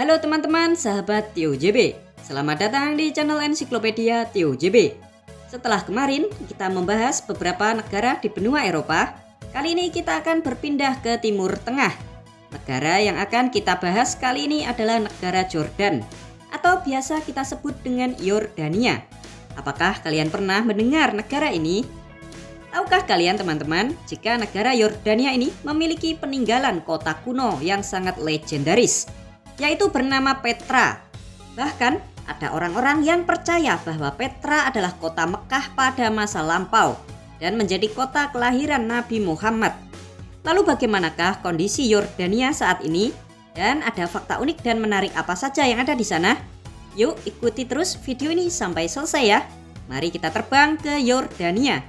Halo teman-teman, sahabat Tio JB. Selamat datang di channel Ensiklopedia Tio JB. Setelah kemarin kita membahas beberapa negara di benua Eropa, kali ini kita akan berpindah ke Timur Tengah. Negara yang akan kita bahas kali ini adalah negara Jordan, atau biasa kita sebut dengan Yordania. Apakah kalian pernah mendengar negara ini? Tahukah kalian teman-teman, jika negara Yordania ini memiliki peninggalan kota kuno yang sangat legendaris, yaitu bernama Petra. Bahkan ada orang-orang yang percaya bahwa Petra adalah kota Mekah pada masa lampau dan menjadi kota kelahiran Nabi Muhammad. Lalu bagaimanakah kondisi Yordania saat ini? Dan ada fakta unik dan menarik apa saja yang ada di sana? Yuk ikuti terus video ini sampai selesai ya. Mari kita terbang ke Yordania.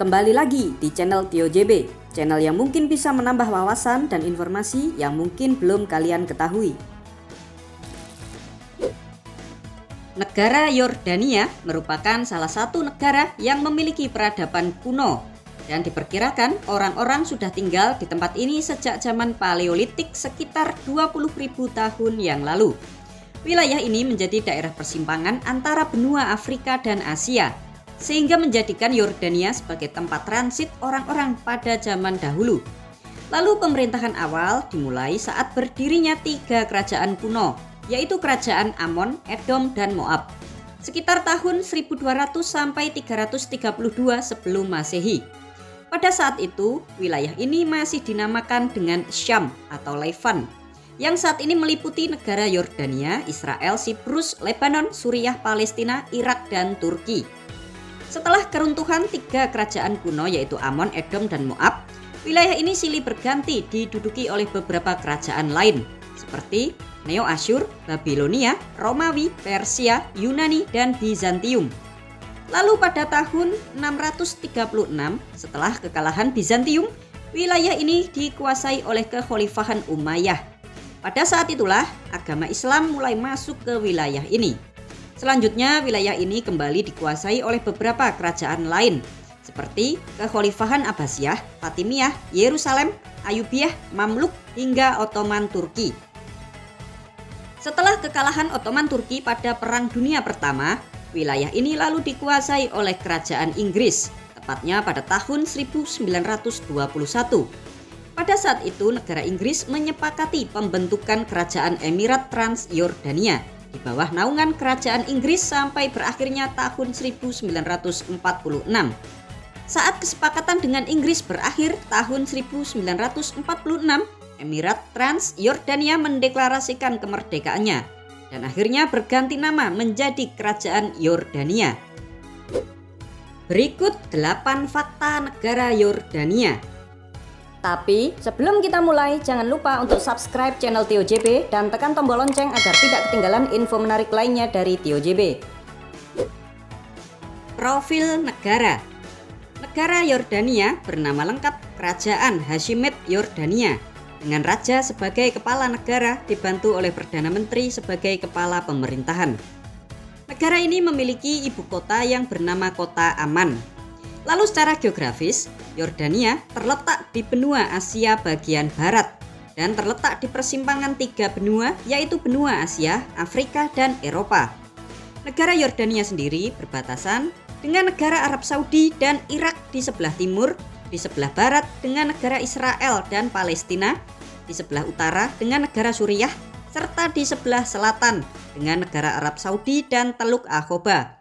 Kembali lagi di channel Tio JB, channel yang mungkin bisa menambah wawasan dan informasi yang mungkin belum kalian ketahui. Negara Yordania merupakan salah satu negara yang memiliki peradaban kuno dan diperkirakan orang-orang sudah tinggal di tempat ini sejak zaman Paleolitik sekitar 20.000 tahun yang lalu. Wilayah ini menjadi daerah persimpangan antara benua Afrika dan Asia, sehingga menjadikan Yordania sebagai tempat transit orang-orang pada zaman dahulu. Lalu pemerintahan awal dimulai saat berdirinya 3 kerajaan kuno, yaitu kerajaan Amon, Edom, dan Moab, sekitar tahun 1200 sampai 332 sebelum Masehi. Pada saat itu, wilayah ini masih dinamakan dengan Syam atau Levan, yang saat ini meliputi negara Yordania, Israel, Siprus, Lebanon, Suriah, Palestina, Irak, dan Turki. Setelah keruntuhan 3 kerajaan kuno yaitu Amon, Edom, dan Moab, wilayah ini silih berganti diduduki oleh beberapa kerajaan lain seperti Neo-Asyur, Babilonia, Romawi, Persia, Yunani, dan Bizantium. Lalu pada tahun 636 setelah kekalahan Bizantium, wilayah ini dikuasai oleh kekhalifahan Umayyah. Pada saat itulah agama Islam mulai masuk ke wilayah ini. Selanjutnya wilayah ini kembali dikuasai oleh beberapa kerajaan lain seperti kekhalifahan Abbasiyah, Fatimiyah, Yerusalem, Ayyubiyah, Mamluk, hingga Ottoman Turki. Setelah kekalahan Ottoman Turki pada Perang Dunia Pertama, wilayah ini lalu dikuasai oleh kerajaan Inggris, tepatnya pada tahun 1921. Pada saat itu negara Inggris menyepakati pembentukan kerajaan Emirat Trans-Yordania di bawah naungan kerajaan Inggris sampai berakhirnya tahun 1946. Saat kesepakatan dengan Inggris berakhir tahun 1946, Emirat Trans-Yordania mendeklarasikan kemerdekaannya dan akhirnya berganti nama menjadi Kerajaan Yordania. Berikut 8 fakta negara Yordania. Tapi sebelum kita mulai, jangan lupa untuk subscribe channel Tio JB dan tekan tombol lonceng agar tidak ketinggalan info menarik lainnya dari Tio JB. Profil negara. Negara Yordania bernama lengkap Kerajaan Hashemite Yordania, dengan raja sebagai kepala negara dibantu oleh Perdana Menteri sebagai kepala pemerintahan. Negara ini memiliki ibu kota yang bernama Kota Amman. Lalu secara geografis, Yordania terletak di benua Asia bagian barat dan terletak di persimpangan 3 benua, yaitu benua Asia, Afrika, dan Eropa. Negara Yordania sendiri berbatasan dengan negara Arab Saudi dan Irak di sebelah timur, di sebelah barat dengan negara Israel dan Palestina, di sebelah utara dengan negara Suriah, serta di sebelah selatan dengan negara Arab Saudi dan Teluk Aqaba.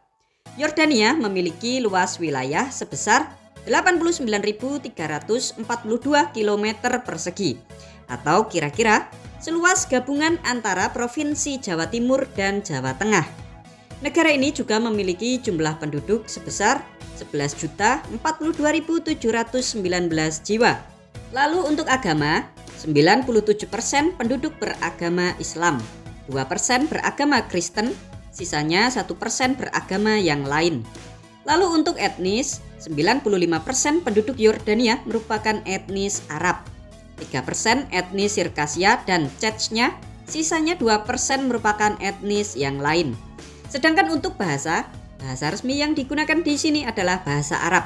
Yordania memiliki luas wilayah sebesar 89.342 km persegi, atau kira-kira seluas gabungan antara Provinsi Jawa Timur dan Jawa Tengah. Negara ini juga memiliki jumlah penduduk sebesar 11.042.719 jiwa. Lalu untuk agama, 97% penduduk beragama Islam, 2% beragama Kristen, sisanya 1% beragama yang lain. Lalu untuk etnis, 95% penduduk Yordania merupakan etnis Arab, 3% etnis Sirkasia dan Chechnya, sisanya 2% merupakan etnis yang lain. Sedangkan untuk bahasa resmi yang digunakan di sini adalah bahasa Arab.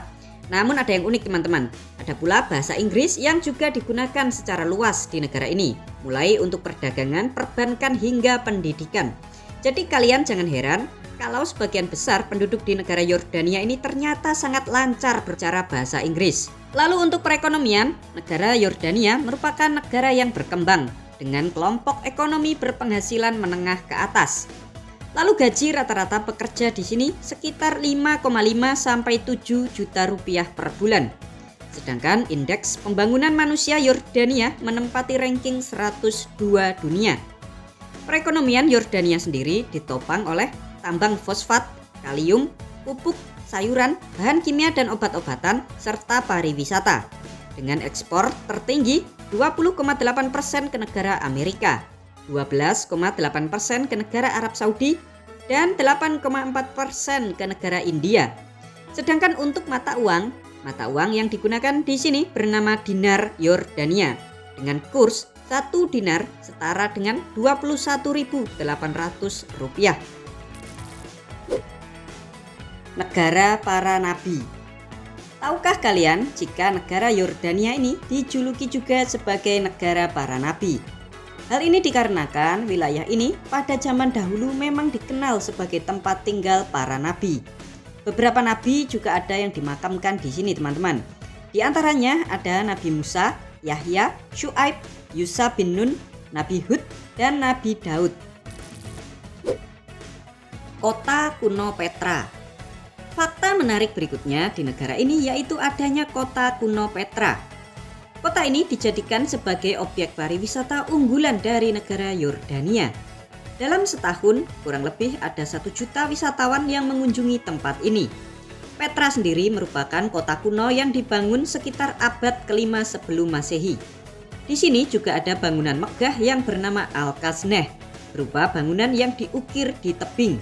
Namun ada yang unik teman-teman, ada pula bahasa Inggris yang juga digunakan secara luas di negara ini, mulai untuk perdagangan, perbankan hingga pendidikan. Jadi kalian jangan heran kalau sebagian besar penduduk di negara Yordania ini ternyata sangat lancar berbicara bahasa Inggris. Lalu untuk perekonomian, negara Yordania merupakan negara yang berkembang dengan kelompok ekonomi berpenghasilan menengah ke atas. Lalu gaji rata-rata pekerja di sini sekitar 5,5 sampai 7 juta rupiah per bulan. Sedangkan indeks pembangunan manusia Yordania menempati ranking 102 dunia. Perekonomian Yordania sendiri ditopang oleh tambang fosfat, kalium, pupuk, sayuran, bahan kimia dan obat-obatan, serta pariwisata. Dengan ekspor tertinggi 20,8% ke negara Amerika, 12,8% ke negara Arab Saudi, dan 8,4% ke negara India. Sedangkan untuk mata uang yang digunakan di sini bernama dinar Yordania dengan kurs 1 dinar setara dengan 21.800 rupiah. Negara para nabi. Tahukah kalian jika negara Yordania ini dijuluki juga sebagai negara para nabi? Hal ini dikarenakan wilayah ini pada zaman dahulu memang dikenal sebagai tempat tinggal para nabi. Beberapa nabi juga ada yang dimakamkan di sini teman-teman. Di antaranya ada Nabi Musa, Yahya, Syuaib, Yusha bin Nun, Nabi Hud, dan Nabi Daud. Kota kuno Petra. Fakta menarik berikutnya di negara ini yaitu adanya kota kuno Petra. Kota ini dijadikan sebagai objek pariwisata unggulan dari negara Yordania. Dalam setahun, kurang lebih ada 1 juta wisatawan yang mengunjungi tempat ini. Petra sendiri merupakan kota kuno yang dibangun sekitar abad ke-5 sebelum Masehi. Di sini juga ada bangunan megah yang bernama Al-Kasneh, berupa bangunan yang diukir di tebing.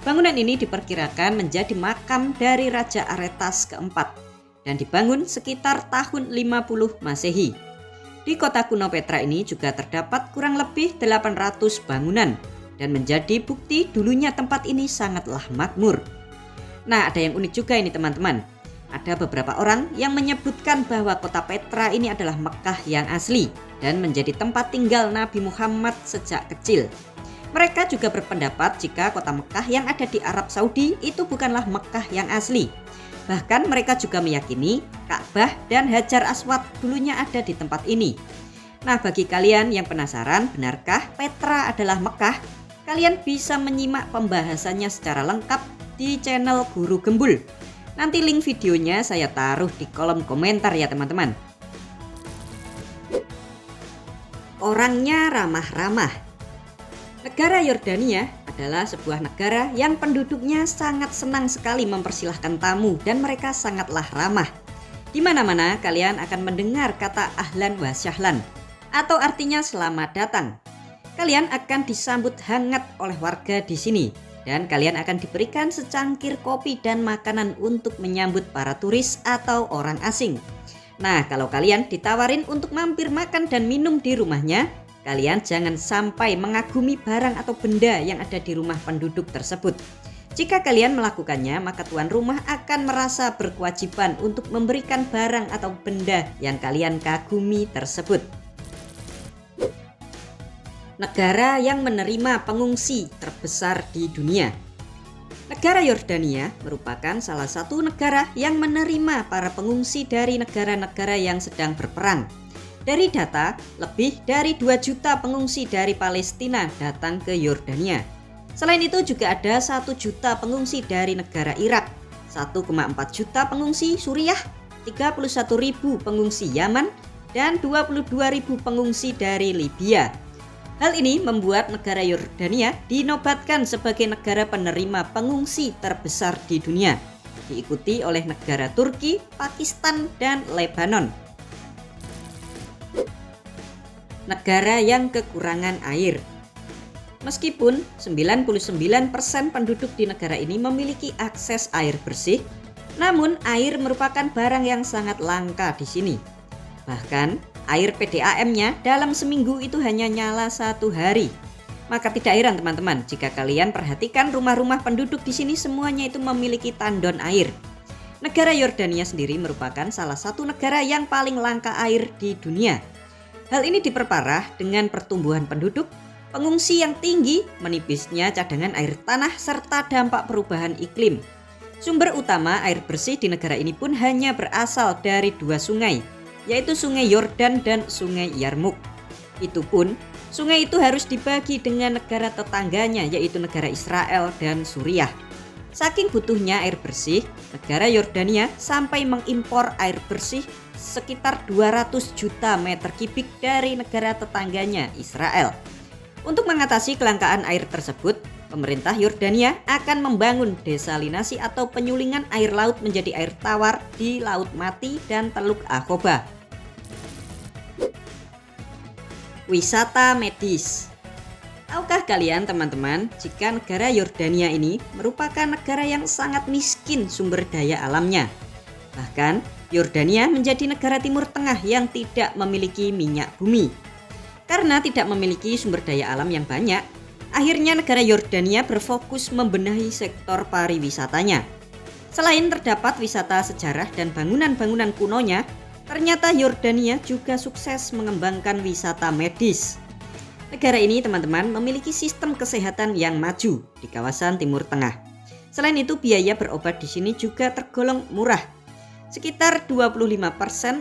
Bangunan ini diperkirakan menjadi makam dari Raja Aretas keempat dan dibangun sekitar tahun 50 Masehi. Di kota kuno Petra ini juga terdapat kurang lebih 800 bangunan dan menjadi bukti dulunya tempat ini sangatlah makmur. Nah, ada yang unik juga ini teman-teman. Ada beberapa orang yang menyebutkan bahwa kota Petra ini adalah Mekah yang asli dan menjadi tempat tinggal Nabi Muhammad sejak kecil. Mereka juga berpendapat jika kota Mekah yang ada di Arab Saudi itu bukanlah Mekah yang asli. Bahkan mereka juga meyakini Ka'bah dan Hajar Aswad dulunya ada di tempat ini. Nah, bagi kalian yang penasaran benarkah Petra adalah Mekah? Kalian bisa menyimak pembahasannya secara lengkap di channel Guru Gembul. Nanti link videonya saya taruh di kolom komentar ya teman-teman. Orangnya ramah-ramah. Negara Yordania adalah sebuah negara yang penduduknya sangat senang sekali mempersilahkan tamu dan mereka sangatlah ramah. Di mana-mana kalian akan mendengar kata ahlan wa syahlan atau artinya selamat datang. Kalian akan disambut hangat oleh warga di sini dan kalian akan diberikan secangkir kopi dan makanan untuk menyambut para turis atau orang asing. Nah, kalau kalian ditawarin untuk mampir makan dan minum di rumahnya, kalian jangan sampai mengagumi barang atau benda yang ada di rumah penduduk tersebut. Jika kalian melakukannya, maka tuan rumah akan merasa berkewajiban untuk memberikan barang atau benda yang kalian kagumi tersebut. Negara yang menerima pengungsi terbesar di dunia. Negara Yordania merupakan salah satu negara yang menerima para pengungsi dari negara-negara yang sedang berperang. Dari data, lebih dari 2 juta pengungsi dari Palestina datang ke Yordania. Selain itu juga ada 1 juta pengungsi dari negara Irak, 1,4 juta pengungsi Suriah, 31.000 pengungsi Yaman, dan 22.000 pengungsi dari Libya. Hal ini membuat negara Yordania dinobatkan sebagai negara penerima pengungsi terbesar di dunia, diikuti oleh negara Turki, Pakistan, dan Lebanon. Negara yang kekurangan air. Meskipun 99% penduduk di negara ini memiliki akses air bersih, namun air merupakan barang yang sangat langka di sini. Bahkan air PDAM-nya dalam seminggu itu hanya nyala 1 hari. Maka tidak heran teman-teman jika kalian perhatikan rumah-rumah penduduk di sini semuanya itu memiliki tandon air. Negara Yordania sendiri merupakan salah satu negara yang paling langka air di dunia. Hal ini diperparah dengan pertumbuhan penduduk, pengungsi yang tinggi, menipisnya cadangan air tanah, serta dampak perubahan iklim. Sumber utama air bersih di negara ini pun hanya berasal dari 2 sungai, yaitu Sungai Yordan dan Sungai Yarmuk. Itu pun, sungai itu harus dibagi dengan negara tetangganya, yaitu negara Israel dan Suriah. Saking butuhnya air bersih, negara Yordania sampai mengimpor air bersih sekitar 200 juta meter kubik dari negara tetangganya Israel. Untuk mengatasi kelangkaan air tersebut, pemerintah Yordania akan membangun desalinasi atau penyulingan air laut menjadi air tawar di Laut Mati dan Teluk Aqaba. Wisata medis. Tahukah kalian teman-teman, jika negara Yordania ini merupakan negara yang sangat miskin sumber daya alamnya. Bahkan, Yordania menjadi negara Timur Tengah yang tidak memiliki minyak bumi. Karena tidak memiliki sumber daya alam yang banyak, akhirnya negara Yordania berfokus membenahi sektor pariwisatanya. Selain terdapat wisata sejarah dan bangunan-bangunan kunonya, ternyata Yordania juga sukses mengembangkan wisata medis. Negara ini teman-teman memiliki sistem kesehatan yang maju di kawasan Timur Tengah. Selain itu biaya berobat di sini juga tergolong murah. Sekitar 25%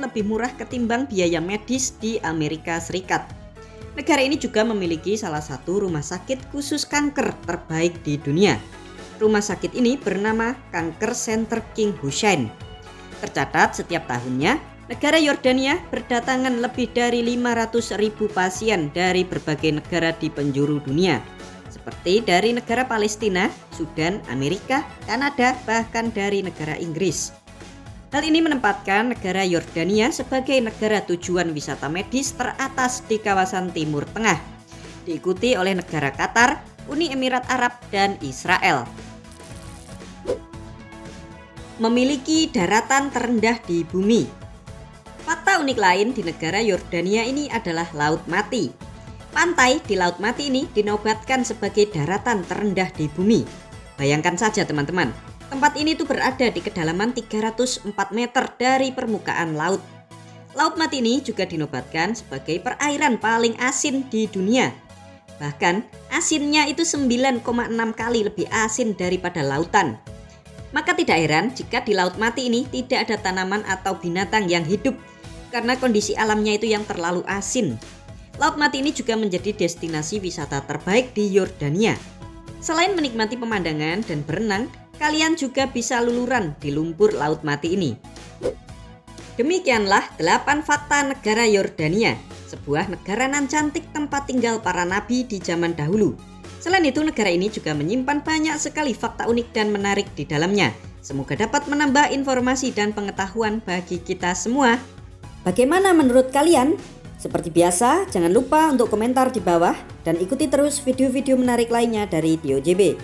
lebih murah ketimbang biaya medis di Amerika Serikat. Negara ini juga memiliki salah satu rumah sakit khusus kanker terbaik di dunia. Rumah sakit ini bernama Cancer Center King Hussein. Tercatat setiap tahunnya negara Yordania berdatangan lebih dari 500.000 pasien dari berbagai negara di penjuru dunia, seperti dari negara Palestina, Sudan, Amerika, Kanada, bahkan dari negara Inggris. Hal ini menempatkan negara Yordania sebagai negara tujuan wisata medis teratas di kawasan Timur Tengah, diikuti oleh negara Qatar, Uni Emirat Arab, dan Israel. Memiliki daratan terendah di bumi. Fakta unik lain di negara Yordania ini adalah Laut Mati. Pantai di Laut Mati ini dinobatkan sebagai daratan terendah di bumi. Bayangkan saja teman-teman, tempat ini tuh berada di kedalaman 304 meter dari permukaan laut. Laut Mati ini juga dinobatkan sebagai perairan paling asin di dunia. Bahkan asinnya itu 9,6 kali lebih asin daripada lautan. Maka tidak heran jika di Laut Mati ini tidak ada tanaman atau binatang yang hidup karena kondisi alamnya itu yang terlalu asin. Laut Mati ini juga menjadi destinasi wisata terbaik di Yordania. Selain menikmati pemandangan dan berenang, kalian juga bisa luluran di lumpur Laut Mati ini. Demikianlah 8 fakta negara Yordania, sebuah negara nan cantik tempat tinggal para nabi di zaman dahulu. Selain itu, negara ini juga menyimpan banyak sekali fakta unik dan menarik di dalamnya. Semoga dapat menambah informasi dan pengetahuan bagi kita semua. Bagaimana menurut kalian? Seperti biasa, jangan lupa untuk komentar di bawah dan ikuti terus video-video menarik lainnya dari Tio JB.